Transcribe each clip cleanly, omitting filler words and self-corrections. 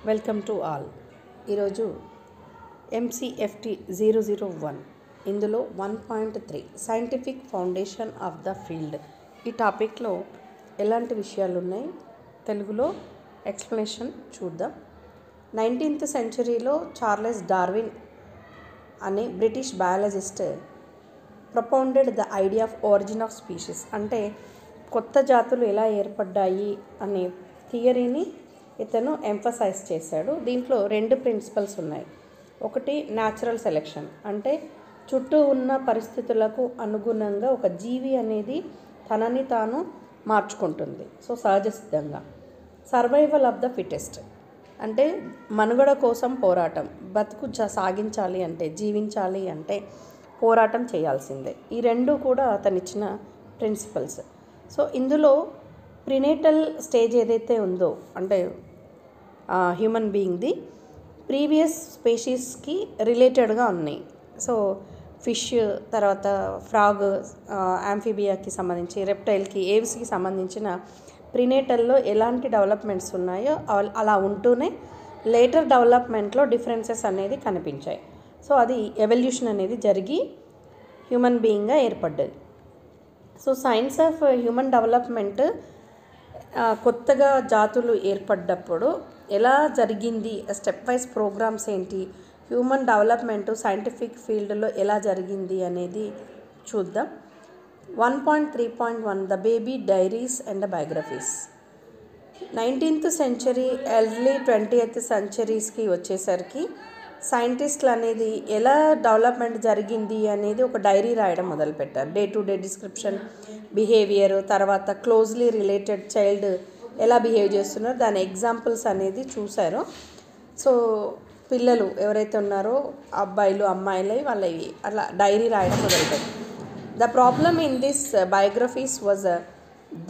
Welcome to all. ఈరోజు MCFT 001 ఇందులో 1.3 scientific foundation of the field ఈ టాపిక్లో ఎలాంటి విషయాలు ఉన్నాయి తెలుగులో ఎక్స్ప్లెనేషన్ చూద్దాం. 19th సెంచరీలో చార్లెస్ డార్విన్ అనే British biologist propounded the idea of origin of species, అంటే కొత్త జాతులు ఎలా ఏర్పడ్డాయి అనే థియరీని ఇతను ఎంఫసైజ్ చేశాడు. దీంట్లో రెండు ప్రిన్సిపల్స్ ఉన్నాయి. ఒకటి న్యాచురల్ సెలెక్షన్, అంటే చుట్టూ ఉన్న పరిస్థితులకు అనుగుణంగా ఒక జీవి అనేది తనని తాను మార్చుకుంటుంది, సో సహజ సిద్ధంగా. సర్వైవల్ ఆఫ్ ద ఫిటెస్ట్, అంటే మనుగడ కోసం పోరాటం, బతుకు సాగించాలి అంటే, జీవించాలి అంటే పోరాటం చేయాల్సిందే. ఈ రెండు కూడా అతను ఇచ్చిన ప్రిన్సిపల్స్. సో ఇందులో ప్రినేటల్ స్టేజ్ ఏదైతే ఉందో, అంటే హ్యూమన్ బీయింగ్ది ప్రీవియస్ స్పీషీస్కి రిలేటెడ్గా ఉన్నాయి. సో ఫిష్, తర్వాత ఫ్రాగ్, యాంఫీబియాకి సంబంధించి, రెప్టైల్కి, ఏవ్స్కి సంబంధించిన ప్రినేటల్లో ఎలాంటి డెవలప్మెంట్స్ ఉన్నాయో అలా ఉంటూనే లేటర్ డెవలప్మెంట్లో డిఫరెన్సెస్ అనేది కనిపించాయి. సో అది ఎవల్యూషన్ అనేది జరిగి హ్యూమన్ బీయింగ్గా ఏర్పడ్డది. So science of human development కొత్తగా జాతులు ఏర్పడ్డప్పుడు ఎలా జరిగింది, స్టెప్ వైజ్ ప్రోగ్రామ్స్ ఏంటి, హ్యూమన్ డెవలప్మెంట్ సైంటిఫిక్ ఫీల్డ్లో ఎలా జరిగింది అనేది చూద్దాం. 1.3.1 the baby diaries and biographies. 19th century early 20th సెంచరీస్కి వచ్చేసరికి సైంటిస్టులు అనేది ఎలా డెవలప్మెంట్ జరిగింది అనేది ఒక డైరీ రాయడం మొదలుపెట్టారు. Day to day description, behaviour, తర్వాత క్లోజ్లీ రిలేటెడ్ చైల్డ్ ఎలా బిహేవ్ చేస్తున్నారో దాని ఎగ్జాంపుల్స్ అనేది చూశారు. సో పిల్లలు ఎవరైతే ఉన్నారో అబ్బాయిలు అమ్మాయిలు వాళ్ళవి అలా డైరీ రాయడం మొదలుపెట్టారు. The problem in this biographies was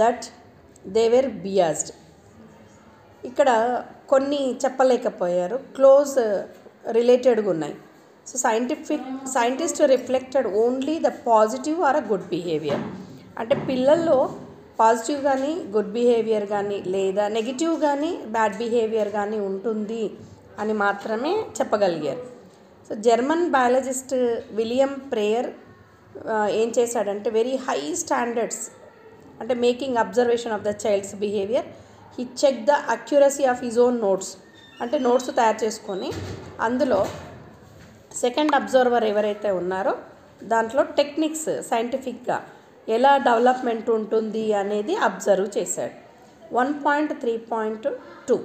that they were biased. ఇక్కడ కొన్ని చెప్పలేకపోయారు, క్లోజ్ రిలేటెడ్గా ఉన్నాయి. So scientist reflected only the positive or a good behaviour, అంటే పిల్లల్లో పాజిటివ్ కానీ గుడ్ బిహేవియర్ కానీ లేదా నెగిటివ్ కానీ బ్యాడ్ బిహేవియర్ కానీ ఉంటుంది అని మాత్రమే చెప్పగలిగారు. So German biologist William Preyer ఏం చేశాడంటే వెరీ హై స్టాండర్డ్స్, అంటే making observation of the child's behaviour, he check the accuracy of his own notes, అంటే నోట్స్ తయారు చేసుకొని అందులో సెకండ్ అబ్జర్వర్ ఎవరైతే ఉన్నారో దాంట్లో టెక్నిక్స్ సైంటిఫిక్గా ఎలా డెవలప్మెంట్ ఉంటుంది అనేది అబ్జర్వ్ చేశాడు. 1.3.2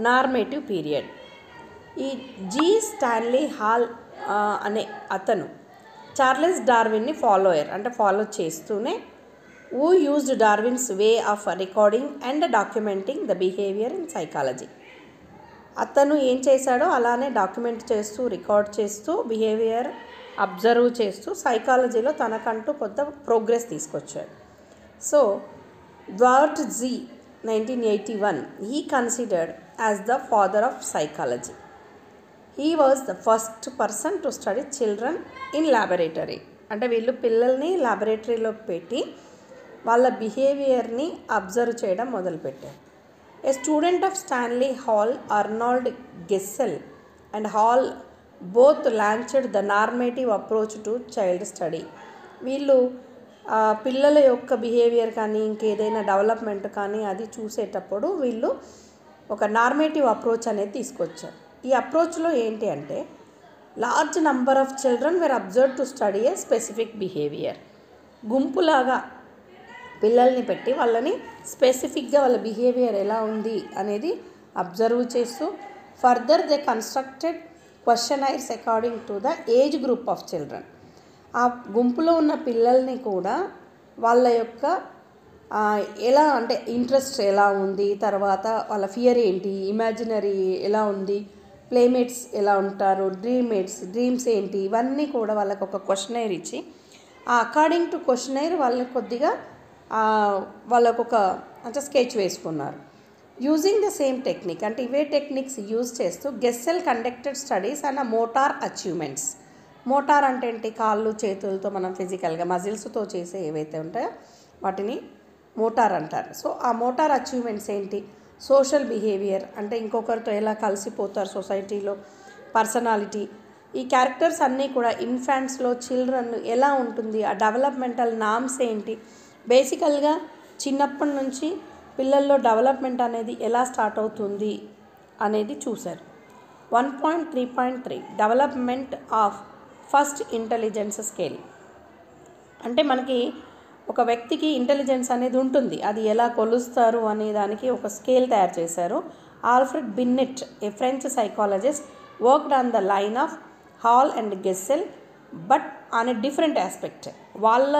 నార్మేటివ్ పీరియడ్. ఈ జీ స్టాన్లీ హాల్ అనే అతను చార్లెస్ డార్విన్ని ఫాలోయర్, అంటే ఫాలో చేస్తూనే who used Darwin's way of recording and documenting the behavior in psychology. అతను ఏం చేశాడో అలానే డాక్యుమెంట్ చేస్తూ, రికార్డ్ చేస్తూ, బిహేవియర్ అబ్జర్వ్ చేస్తూ సైకాలజీలో తనకంటూ కొత్త ప్రోగ్రెస్ తీసుకొచ్చాడు. సో డ్వార్ట్ జీ 1981 he considered as the father of psychology. He was the first person to study children in laboratory, అంటే వీళ్ళు పిల్లల్ని ల్యాబొరేటరీలో పెట్టి వాళ్ళ బిహేవియర్ని అబ్జర్వ్ చేయడం మొదలుపెట్టారు. A student of Stanley Hall, Arnold Gesell and Hall both launched the normative approach to child study. వీళ్ళు పిల్లల యొక్క బిహేవియర్ కానీ ఇంకేదైనా డెవలప్మెంట్ కానీ అది చూసేటప్పుడు వీళ్ళు ఒక నార్మేటివ్ అప్రోచ్ అనేది తీసుకొచ్చారు. ఈ అప్రోచ్లో ఏంటి అంటే large number of children were observe to study a specific behaviour. గుంపులాగా పిల్లల్ని పెట్టి వాళ్ళని స్పెసిఫిక్గా వాళ్ళ బిహేవియర్ ఎలా ఉంది అనేది అబ్జర్వ్ చేస్తూ further they constructed questionnaires according to the age group of children. ఆ గుంపులో ఉన్న పిల్లల్ని కూడా వాళ్ళ యొక్క ఎలా అంటే ఇంట్రెస్ట్ ఎలా ఉంది, తర్వాత వాళ్ళ ఫియర్ ఏంటి, ఇమాజినరీ ఎలా ఉంది, ప్లేమేట్స్ ఎలా ఉంటారు, డ్రీమ్స్ ఏంటి, ఇవన్నీ కూడా వాళ్ళకి ఒక క్వశ్చనైర్ ఇచ్చి ఆ అకార్డింగ్ టు క్వశ్చనైర్ వాళ్ళని కొద్దిగా వాళ్ళకు ఒక అంటే స్కెచ్ వేసుకున్నారు. యూజింగ్ ద సేమ్ టెక్నిక్, అంటే ఇవే టెక్నిక్స్ యూజ్ చేస్తూ గెస్సెల్ conducted studies and motor achievements. Motor అంటే ఏంటి, కాళ్ళు చేతులతో మనం ఫిజికల్గా మజిల్స్తో చేసే ఏవైతే ఉంటాయో వాటిని మోటార్ అంటారు. సో ఆ మోటార్ అచీవ్మెంట్స్ ఏంటి, సోషల్ బిహేవియర్ అంటే ఇంకొకరితో ఎలా కలిసిపోతారు సొసైటీలో, పర్సనాలిటీ, ఈ క్యారెక్టర్స్ అన్నీ కూడా ఇన్ఫాంట్స్లో చిల్డ్రన్ ఎలా ఉంటుంది, ఆ డెవలప్మెంటల్ నామ్స్ ఏంటి, బేసికల్గా చిన్నప్పటి నుంచి పిల్లల్లో డెవలప్మెంట్ అనేది ఎలా స్టార్ట్ అవుతుంది అనేది చూశారు. 1.3.3 development of first intelligence scale. అంటే మనకి ఒక వ్యక్తికి ఇంటెలిజెన్స్ అనేది ఉంటుంది, అది ఎలా కొలుస్తారు అనే దానికి ఒక స్కేల్ తయారు చేశారు. Alfred Binet, a French psychologist, worked on the line of Hall and Gesell but on a different aspect. వాళ్ళ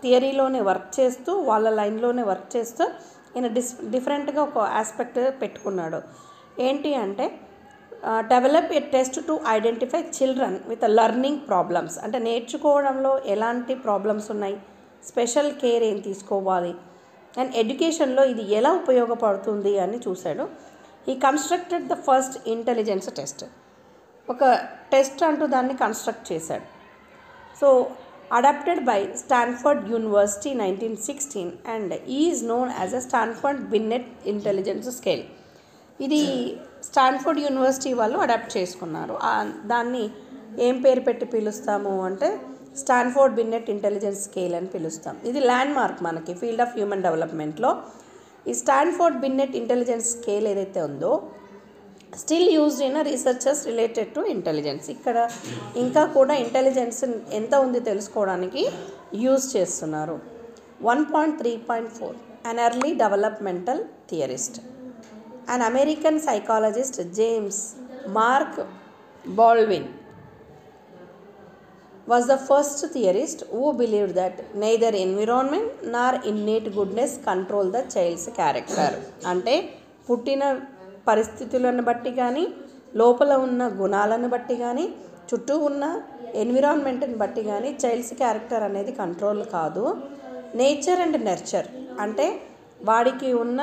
థియరీలోనే వర్క్ చేస్తూ, వాళ్ళ లైన్లోనే వర్క్ చేస్తూ ఈయన డిఫరెంట్గా ఒక ఆస్పెక్ట్ పెట్టుకున్నాడు. ఏంటి అంటే develop a test to identify children with learning problems. అంటే నేర్చుకోవడంలో ఎలాంటి ప్రాబ్లమ్స్ ఉన్నాయి, స్పెషల్ కేర్ ఏం తీసుకోవాలి, అండ్ ఎడ్యుకేషన్లో ఇది ఎలా ఉపయోగపడుతుంది అని చూశాడు. He constructed the first intelligence test. ఒక టెస్ట్ అంటూ దాన్ని కన్స్ట్రక్ట్ చేశాడు. So adapted by Stanford University 1916 and is known as a Stanford Binet intelligence scale. ఇది స్టాన్ఫర్డ్ యూనివర్సిటీ వాళ్ళు అడాప్ట్ చేసుకున్నారు. దాన్ని ఏం పేరు పెట్టి పిలుస్తాము అంటే స్టాన్ఫర్డ్ బిన్నెట్ ఇంటెలిజెన్స్ స్కేల్ అని పిలుస్తాం. ఇది ల్యాండ్ మార్క్ మనకి ఫీల్డ్ ఆఫ్ హ్యూమన్ డెవలప్మెంట్లో. ఈ స్టాన్ఫర్డ్ బిన్నెట్ ఇంటెలిజెన్స్ స్కేల్ ఏదైతే ఉందో still used in researches related to intelligence. ఇక్కడ ఇంకా కూడా ఇంటెలిజెన్స్ ఎంత ఉంది తెలుసుకోవడానికి యూజ్ చేస్తున్నారు. 1.3.4 అన్ early developmental theorist. An American psychologist, James Mark Baldwin, was the first theorist who believed that neither environment nor innate goodness control the child's character. అంటే పుట్టిన పరిస్థితులను బట్టి కానీ, లోపల ఉన్న గుణాలను బట్టి కానీ, చుట్టూ ఉన్న ఎన్విరాన్మెంట్ని బట్టి కానీ చైల్డ్స్ క్యారెక్టర్ అనేది కంట్రోల్ కాదు. నేచర్ అండ్ నర్చర్ అంటే వాడికి ఉన్న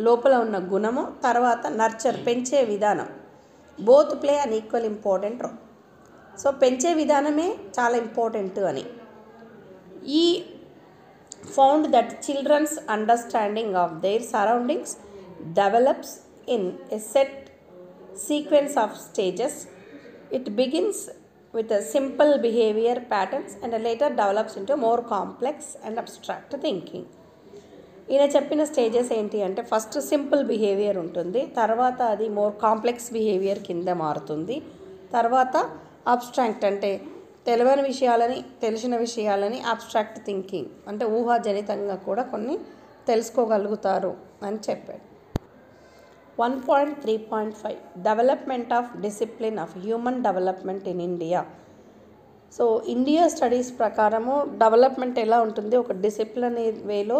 లోపల ఉన్న గుణము, తర్వాత నర్చర్ పెంచే విధానం, both play an equal important role. So పెంచే విధానమే చాలా ఇంపార్టెంట్ అని. He found that children's understanding of their surroundings develops in a set sequence of stages. It begins with a simple behavior patterns and later develops into more complex and abstract thinking. ఈయన చెప్పిన stages ఏంటి అంటే first simple behaviour ఉంటుంది, తర్వాత అది more complex behaviour కింద మారుతుంది, తర్వాత అబ్స్ట్రాక్ట్ అంటే తెలిసిన విషయాలని అబ్స్ట్రాక్ట్ థింకింగ్ అంటే ఊహాజనితంగా కూడా కొన్ని తెలుసుకోగలుగుతారు అని చెప్పాడు. 1.3.5 development of discipline of human development in India. So India studies ప్రకారము డెవలప్మెంట్ ఎలా ఉంటుంది, ఒక డిసిప్లిన్ వేలో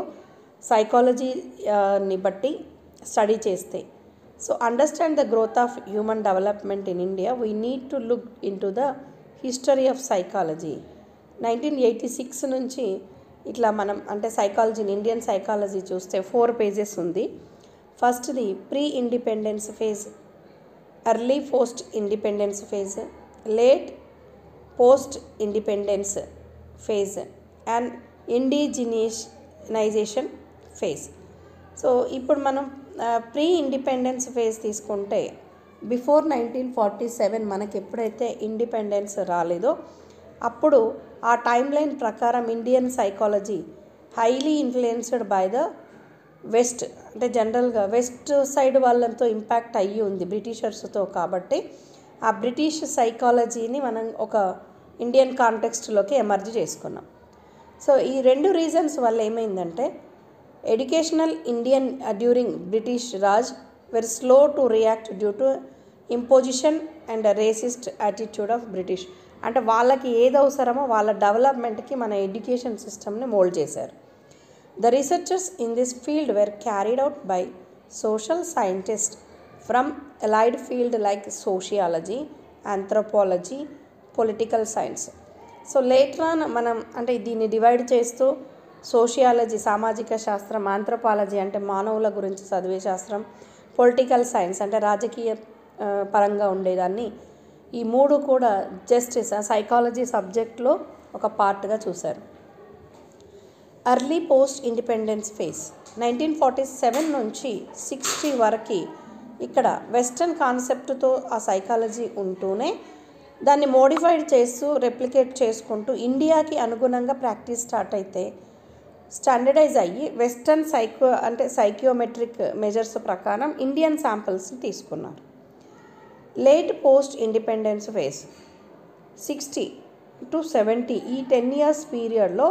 సైకాలజీని బట్టి స్టడీ చేస్తే. So understand the growth of human development in India we need to look in to the history of psychology. 1986 నుంచి ఇట్లా మనం అంటే సైకాలజీని, ఇండియన్ సైకాలజీ చూస్తే 4 పేజెస్ ఉంది. ఫస్ట్ది pre independence phase, early post independence phase, late post independence phase and indigenisation phase. So ఇప్పుడు మనం pre independence phase తీసుకుంటే బిఫోర్ 1947 మనకి ఎప్పుడైతే ఇండిపెండెన్స్ రాలేదో అప్పుడు ఆ టైం లైన్ ప్రకారం Indian psychology highly influenced by the west. అంటే జనరల్గా వెస్ట్ సైడ్ వాళ్ళతో ఇంపాక్ట్ అయ్యి ఉంది బ్రిటిషర్స్తో, కాబట్టి ఆ బ్రిటిష్ సైకాలజీని మనం ఒక ఇండియన్ కాంటెక్స్ట్లోకి ఎమర్జ్ చేసుకున్నాం. సో ఈ 2 రీజన్స్ వల్ల ఏమైందంటే educational Indian during British Raj very slow to react due to imposition and racist attitude of British. అంటే వాళ్ళకి ఏది అవసరమో వాళ్ళ డెవలప్మెంట్కి మన ఎడ్యుకేషన్ సిస్టమ్ని మోల్డ్ చేశారు. The researchers in this field were carried out by social scientists from allied fields like sociology, anthropology, political science. So later on మనం అంటే దీన్ని డివైడ్ చేస్తూ సోషియాలజీ సామాజిక శాస్త్రం, ఆంథ్రోపాలజీ అంటే మానవుల గురించి చదివే శాస్త్రం, పొలిటికల్ సైన్స్ అంటే రాజకీయ పరంగా ఉండేదాన్ని, ఈ 3 కూడా జస్ట్ సైకాలజీ సబ్జెక్ట్లో ఒక పార్ట్గా చూశారు. ఎర్లీ పోస్ట్ ఇండిపెండెన్స్ ఫేజ్ 1947 నుంచి 60 వరకు ఇక్కడ వెస్టర్న్ కాన్సెప్ట్తో ఆ సైకాలజీ ఉంటూనే దాన్ని మోడిఫైడ్ చేస్తూ రెప్లికేట్ చేసుకుంటూ ఇండియాకి అనుగుణంగా ప్రాక్టీస్ స్టార్ట్ అయితే స్టాండర్డైజ్ అయ్యి వెస్టర్న్ సైకియోమెట్రిక్ మెజర్స్ ప్రకారం ఇండియన్ శాంపిల్స్ని తీసుకున్నారు. Late post independence phase 60 to 70 ఈ 10 years పీరియడ్లో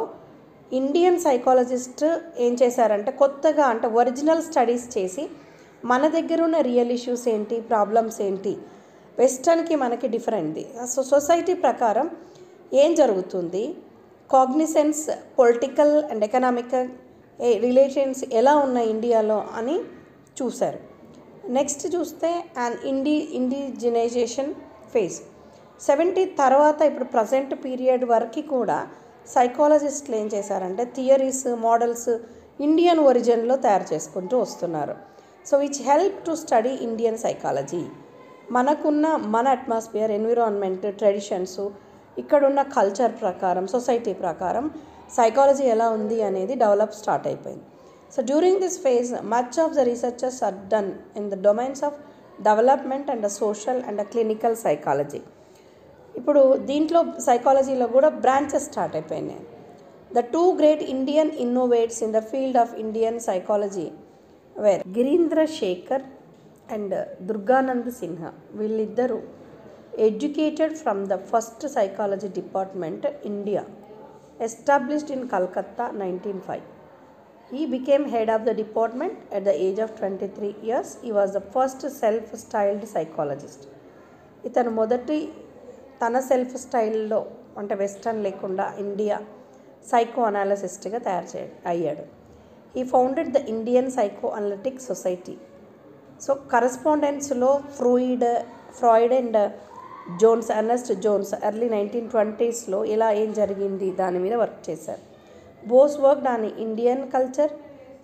ఇండియన్ సైకాలజిస్ట్ ఏం చేశారంటే కొత్తగా అంటే ఒరిజినల్ స్టడీస్ చేసి మన దగ్గర ఉన్న రియల్ ఇష్యూస్ ఏంటి, ప్రాబ్లమ్స్ ఏంటి, వెస్టర్న్కి మనకి డిఫరెంట్ది, సొసైటీ ప్రకారం ఏం జరుగుతుంది, cognisance, political and economic relations ఎలా ఉన్నాయి ఇండియాలో అని చూశారు. నెక్స్ట్ చూస్తే ఇండిజినైజేషన్ ఫేజ్ 70 తర్వాత ఇప్పుడు ప్రజెంట్ పీరియడ్ వరకు కూడా సైకాలజిస్టులు ఏం చేశారంటే థియరీస్, మోడల్స్ ఇండియన్ ఒరిజిన్లో తయారు చేసుకుంటూ వస్తున్నారు. So which help to study Indian psychology. మనకున్న మన అట్మాస్ఫియర్, ఎన్విరాన్మెంట్, ట్రెడిషన్స్, ఇక్కడున్న కల్చర్ ప్రకారం, సొసైటీ ప్రకారం సైకాలజీ ఎలా ఉంది అనేది డెవలప్ స్టార్ట్ అయిపోయింది. So during this phase much of the researches are done in the domains of development and social and clinical psychology. ఇప్పుడు దీంట్లో సైకాలజీలో కూడా బ్రాంచెస్ స్టార్ట్ అయిపోయినాయి. The two great Indian innovates in the field of Indian psychology were Girindra Shekhar and Durganand Sinha. వీళ్ళిద్దరూ educated from the first psychology department India established in Calcutta 1905. He became head of the department at the age of 23 years. He was the first self-styled psychologist. ఇతను మొదటి తన self స్టైల్లో అంటే western లేకుండా India psycho అనాలిసిస్ట్గా అయ్యాడు. He founded the Indian psycho analytic society. So కరస్పాండెన్స్లో Freud and Jones, Ernest Jones early 1920sలో ఇలా ఏం జరిగింది దాని మీద వర్క్ చేశారు. Bose worked on Indian culture,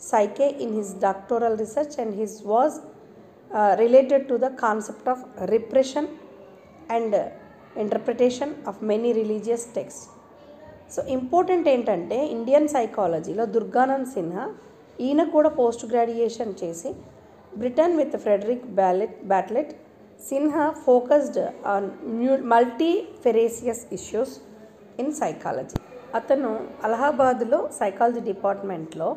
psyche in his doctoral research, and his was related to the concept of repression and interpretation of many religious texts. So important ఏంటంటే Indian సైకాలజీలో దుర్గానంద్ సిన్హా ఈయన కూడా పోస్ట్ గ్రాడ్యుయేషన్ చేసి Britain with Frederick Bartlett. Sinha focused on multifarious issues in psychology. అతను అలహాబాద్లో psychology డిపార్ట్మెంట్లో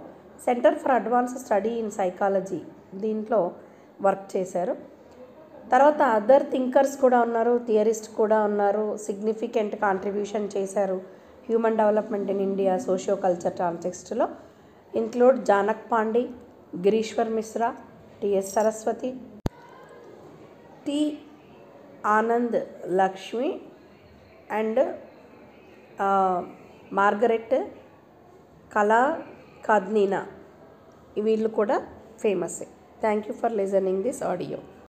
centre for advance study in psychology దీంట్లో work చేశారు. తర్వాత అదర్ థింకర్స్ కూడా ఉన్నారు, థియరిస్ట్ కూడా ఉన్నారు, సిగ్నిఫికెంట్ కాంట్రిబ్యూషన్ చేశారు human development in India socio culture కాంటెక్స్ట్లో. Include Janak Pandey, Girishwar Mishra, TS Saraswathi, T Anand Lakshmi and Margaret కళా కద్నీనా. వీళ్ళు కూడా famous. Thank you for listening this audio.